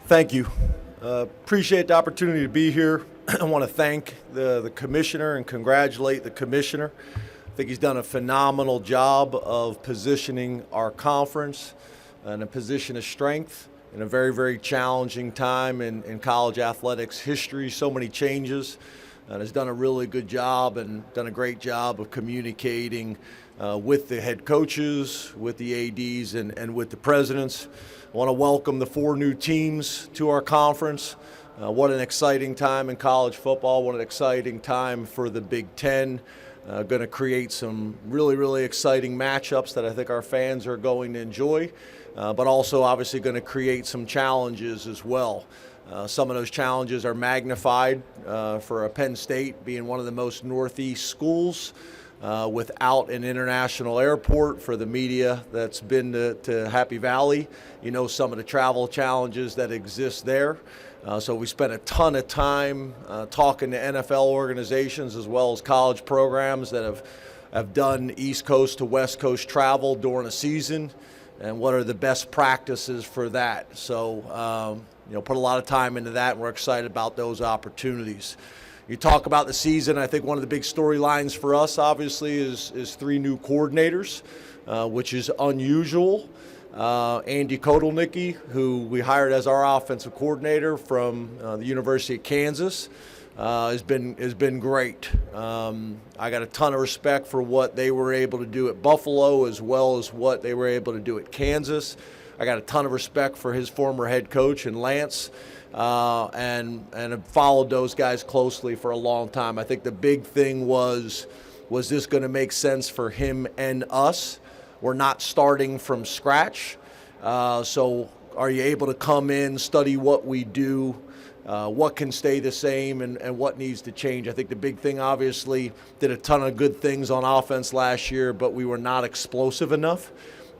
Thank you. Appreciate the opportunity to be here. I want to thank the commissioner and congratulate the commissioner. I think he's done a phenomenal job of positioning our conference in a position of strength in a very, very challenging time in college athletics history. So many changes, and has done a really good job and done a great job of communicating with the head coaches, with the ADs, and with the presidents. I want to welcome the 4 new teams to our conference. What an exciting time in college football. What an exciting time for the Big Ten. Going to create some really, really exciting matchups that I think our fans are going to enjoy, but also obviously going to create some challenges as well. Some of those challenges are magnified for Penn State being one of the most northeast schools without an international airport. For the media that's been to Happy Valley, you know some of the travel challenges that exist there. So we spent a ton of time talking to NFL organizations as well as college programs that have done East Coast to West Coast travel during a season, and what are the best practices for that. So put a lot of time into that, and we're excited about those opportunities. You talk about the season. I think one of the big storylines for us, obviously, is 3 new coordinators, which is unusual. Andy Kotelnicki, who we hired as our offensive coordinator from the University of Kansas, has been great. I got a ton of respect for what they were able to do at Buffalo as well as what they were able to do at Kansas. I got a ton of respect for his former head coach and Lance, and have followed those guys closely for a long time. I think the big thing was this going to make sense for him and us? We're not starting from scratch. So are you able to come in, study what we do, what can stay the same, and what needs to change? I think the big thing, obviously, did a ton of good things on offense last year, but we were not explosive enough.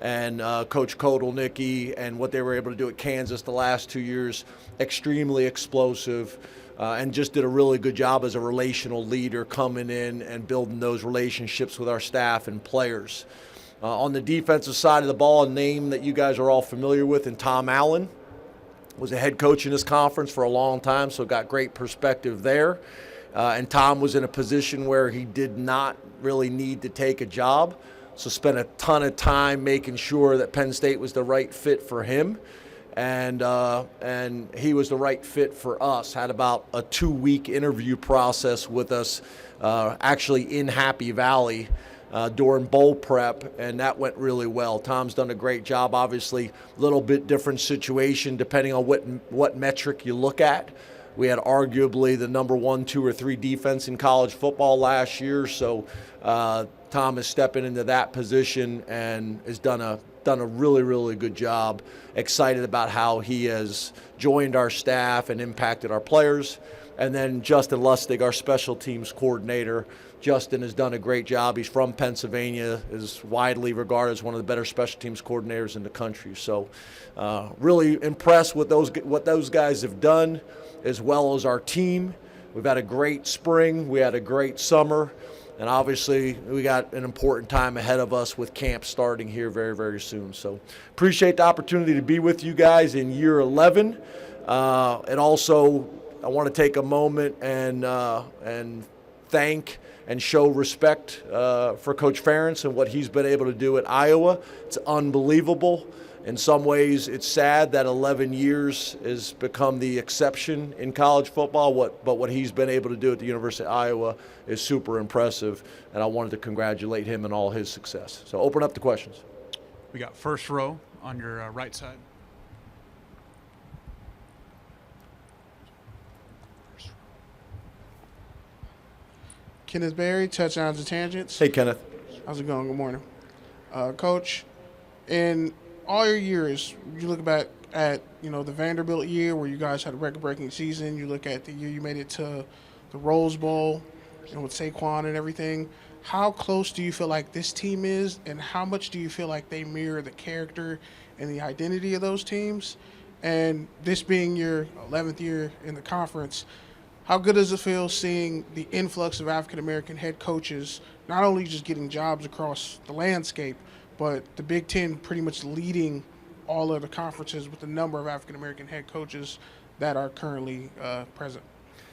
And Coach Kotelnicki and what they were able to do at Kansas the last 2 years, extremely explosive, and just did a really good job as a relational leader coming in and building those relationships with our staff and players. On the defensive side of the ball, a name that you guys are all familiar with, and Tom Allen was a head coach in this conference for a long time, so got great perspective there. And Tom was in a position where he did not really need to take a job, so spent a ton of time making sure that Penn State was the right fit for him, and he was the right fit for us. Had about a 2-week interview process with us, actually in Happy Valley, during bowl prep, and that went really well. Tom's done a great job. Obviously, a little bit different situation depending on what metric you look at. We had arguably the number 1, 2, or 3 defense in college football last year, so Tom is stepping into that position and has done a really, really good job. Excited about how he has joined our staff and impacted our players. And then Justin Lustig, our special teams coordinator. Justin has done a great job. He's from Pennsylvania, is widely regarded as one of the better special teams coordinators in the country. So really impressed with what those guys have done, as well as our team. We've had a great spring. We had a great summer. And obviously, we got an important time ahead of us with camp starting here very, very soon. So appreciate the opportunity to be with you guys in year 11. And also, I want to take a moment and thank and show respect for Coach Ferentz and what he's been able to do at Iowa. It's unbelievable. In some ways, it's sad that 11 years has become the exception in college football, but what he's been able to do at the University of Iowa is super impressive, and I wanted to congratulate him and all his success. So open up the questions. We got first row on your right side. Kenneth Berry, Touchdowns and Tangents. Hey, Kenneth. How's it going? Good morning. Coach, in all your years, you look back at, the Vanderbilt year where you guys had a record-breaking season. You look at the year you made it to the Rose Bowl, with Saquon and everything. How close do you feel like this team is, and how much do you feel like they mirror the character and the identity of those teams? And this being your 11th year in the conference, how good does it feel seeing the influx of African-American head coaches, not only just getting jobs across the landscape, but the Big Ten pretty much leading all of the conferences with the number of African American head coaches that are currently present?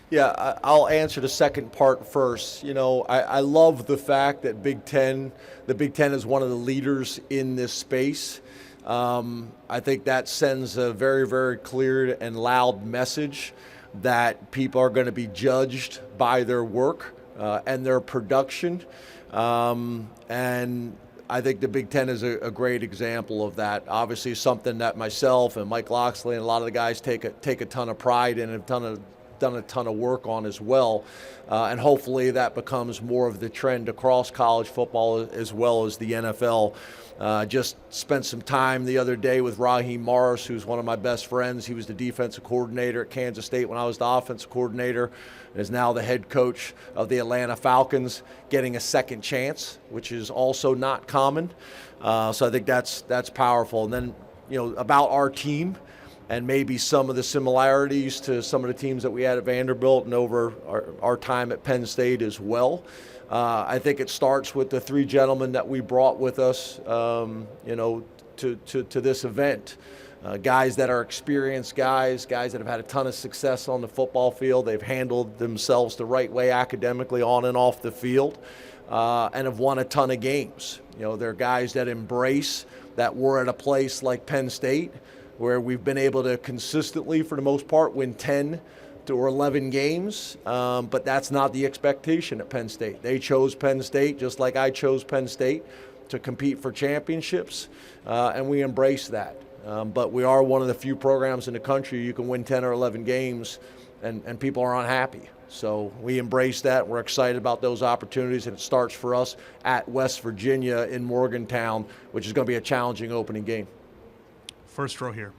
Yeah, I'll answer the second part first. I love the fact that the Big Ten is one of the leaders in this space. I think that sends a very, very clear and loud message that people are going to be judged by their work and their production. And I think the Big Ten is a great example of that. Obviously, something that myself and Mike Loxley and a lot of the guys take a ton of pride in and have done a ton of work on as well. And hopefully that becomes more of the trend across college football as well as the NFL. Just spent some time the other day with Raheem Morris, who's one of my best friends. He was the defensive coordinator at Kansas State when I was the offensive coordinator, and is now the head coach of the Atlanta Falcons, getting a second chance, which is also not common. So I think that's powerful. And then, about our team and maybe some of the similarities to some of the teams that we had at Vanderbilt and over our time at Penn State as well. I think it starts with the three gentlemen that we brought with us, to this event. Guys that are experienced guys that have had a ton of success on the football field. They've handled themselves the right way academically on and off the field, and have won a ton of games. They're guys that embrace that we're at a place like Penn State where we've been able to consistently, for the most part, win 10 or 11 games, but that's not the expectation at Penn State. They chose Penn State, just like I chose Penn State, to compete for championships, and we embrace that. But we are one of the few programs in the country you can win 10 or 11 games and people are unhappy. So we embrace that. We're excited about those opportunities, and it starts for us at West Virginia in Morgantown, which is going to be a challenging opening game. First row here.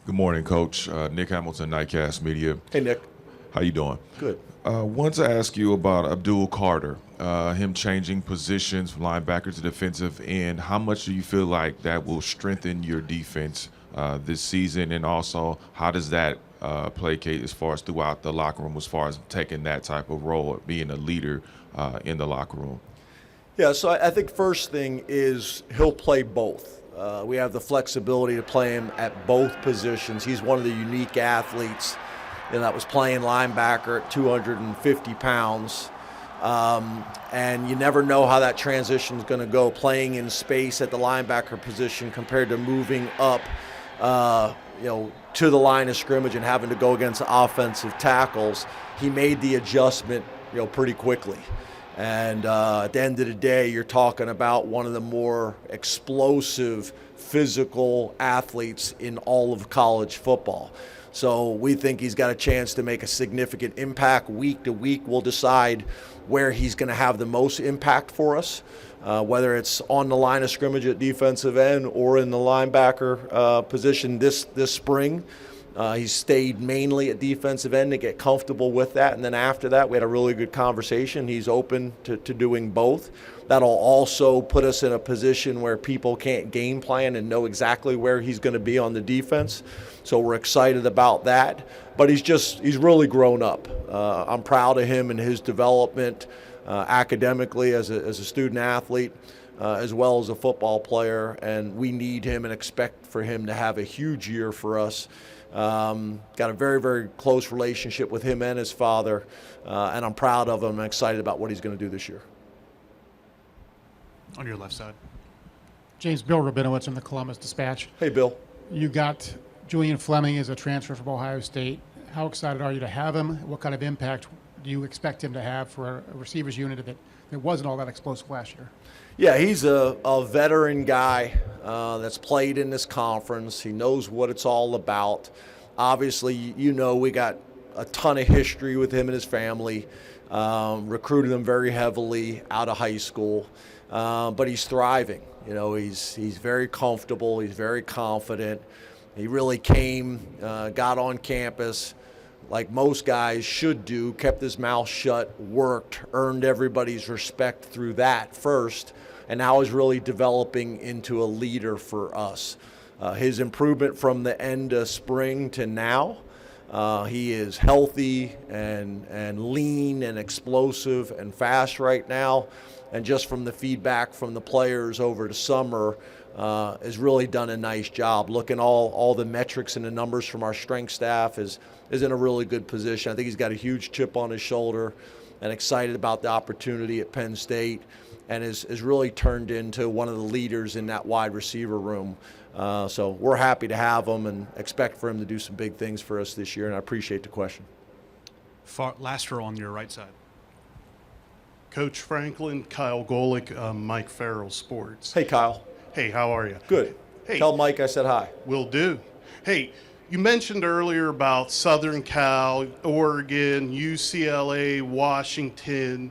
Good morning, Coach. Nick Hamilton, Nightcast Media. Hey, Nick. How you doing? Good. Wanted to ask you about Abdul Carter, him changing positions from linebacker to defensive end. How much do you feel like that will strengthen your defense this season? And also, how does that placate as far as throughout the locker room, as far as taking that type of role, being a leader in the locker room? Yeah, so I think first thing is he'll play both. We have the flexibility to play him at both positions. He's one of the unique athletes that was playing linebacker at 250 pounds. And you never know how that transition is going to go, playing in space at the linebacker position compared to moving up, to the line of scrimmage and having to go against offensive tackles. He made the adjustment, pretty quickly. And at the end of the day, you're talking about one of the more explosive physical athletes in all of college football. So we think he's got a chance to make a significant impact. Week to week, we'll decide where he's going to have the most impact for us, whether it's on the line of scrimmage at defensive end or in the linebacker position this spring. He's stayed mainly at defensive end to get comfortable with that. And then after that, we had a really good conversation. He's open to doing both. That'll also put us in a position where people can't game plan and know exactly where he's going to be on the defense. So we're excited about that. But he's really grown up. I'm proud of him and his development academically as a student athlete, as well as a football player. And we need him and expect for him to have a huge year for us. Got a very, very close relationship with him and his father, and I'm proud of him and excited about what he's going to do this year. On your left side. James, Bill Rabinowitz from the Columbus Dispatch. Hey, Bill. You got Julian Fleming as a transfer from Ohio State. How excited are you to have him? What kind of impact do you expect him to have for a receivers unit that wasn't all that explosive last year? Yeah, he's a veteran guy that's played in this conference. He knows what it's all about. Obviously, we got a ton of history with him and his family. Recruited him very heavily out of high school. But he's thriving. He's very comfortable. He's very confident. He really got on campus like most guys should do, kept his mouth shut, worked, earned everybody's respect through that first, and now is really developing into a leader for us. His improvement from the end of spring to now, he is healthy and lean and explosive and fast right now. And just from the feedback from the players over the summer, has really done a nice job. Looking all the metrics and the numbers from our strength staff is in a really good position. I think he's got a huge chip on his shoulder and excited about the opportunity at Penn State, and is really turned into one of the leaders in that wide receiver room. So we're happy to have him and expect for him to do some big things for us this year, and I appreciate the question. Last row on your right side. Coach Franklin, Kyle Golick, Mike Farrell Sports. Hey, Kyle. Hey, how are you? Good. Hey. Tell Mike I said hi. Will do. Hey, you mentioned earlier about Southern Cal, Oregon, UCLA, Washington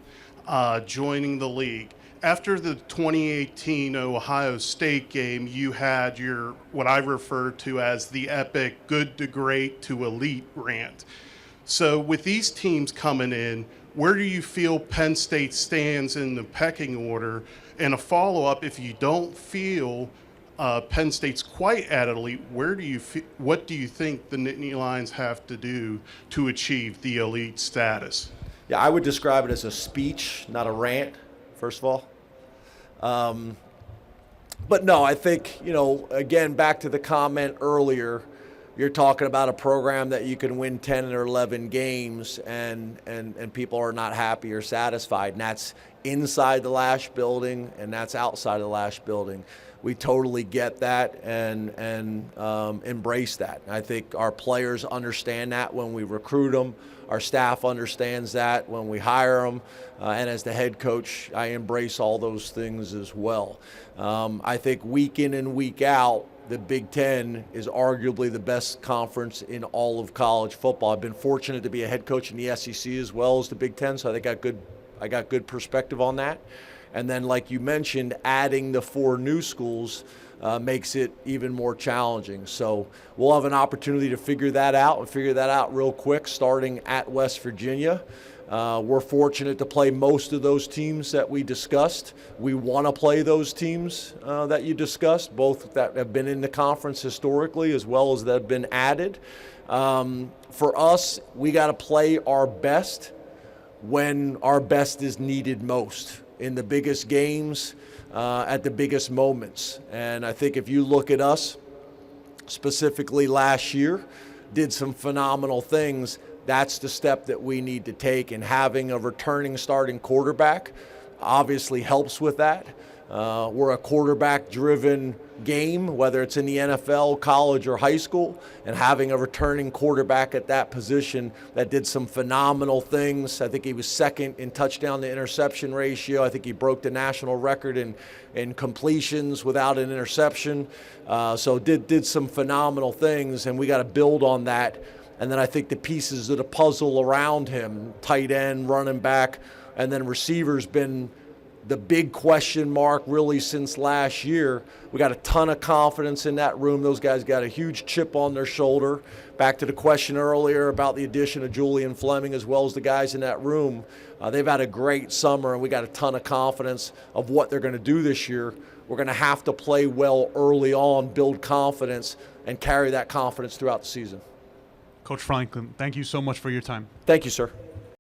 joining the league. After the 2018 Ohio State game, you had your, what I refer to as the epic good to great to elite rant. So with these teams coming in, where do you feel Penn State stands in the pecking order? And a follow-up, if you don't feel Penn State's quite at elite, what do you think the Nittany Lions have to do to achieve the elite status? Yeah, I would describe it as a speech, not a rant, first of all. But no, I think, again, back to the comment earlier, you're talking about a program that you can win 10 or 11 games and people are not happy or satisfied. And that's inside the Lash building and that's outside of the Lash building. We totally get that and embrace that. I think our players understand that when we recruit them. Our staff understands that when we hire them. And as the head coach, I embrace all those things as well. I think week in and week out, the Big Ten is arguably the best conference in all of college football. I've been fortunate to be a head coach in the SEC as well as the Big Ten, so I think I got good perspective on that. And then, like you mentioned, adding the 4 new schools makes it even more challenging. So we'll have an opportunity to figure that out real quick, starting at West Virginia. We're fortunate to play most of those teams that we discussed. We want to play those teams that you discussed, both that have been in the conference historically as well as that have been added. For us, we got to play our best when our best is needed most, in the biggest games, at the biggest moments. And I think if you look at us, specifically last year, did some phenomenal things. That's the step that we need to take, and having a returning starting quarterback obviously helps with that. We're a quarterback-driven game, whether it's in the NFL, college, or high school, and having a returning quarterback at that position that did some phenomenal things. I think he was second in touchdown to interception ratio. I think he broke the national record in completions without an interception. So did some phenomenal things, and we got to build on that. And then I think the pieces of the puzzle around him, tight end, running back, and then receivers, been the big question mark really since last year. We got a ton of confidence in that room. Those guys got a huge chip on their shoulder. Back to the question earlier about the addition of Julian Fleming as well as the guys in that room. They've had a great summer, and we got a ton of confidence of what they're going to do this year. We're going to have to play well early on, build confidence, and carry that confidence throughout the season. Coach Franklin, thank you so much for your time. Thank you, sir.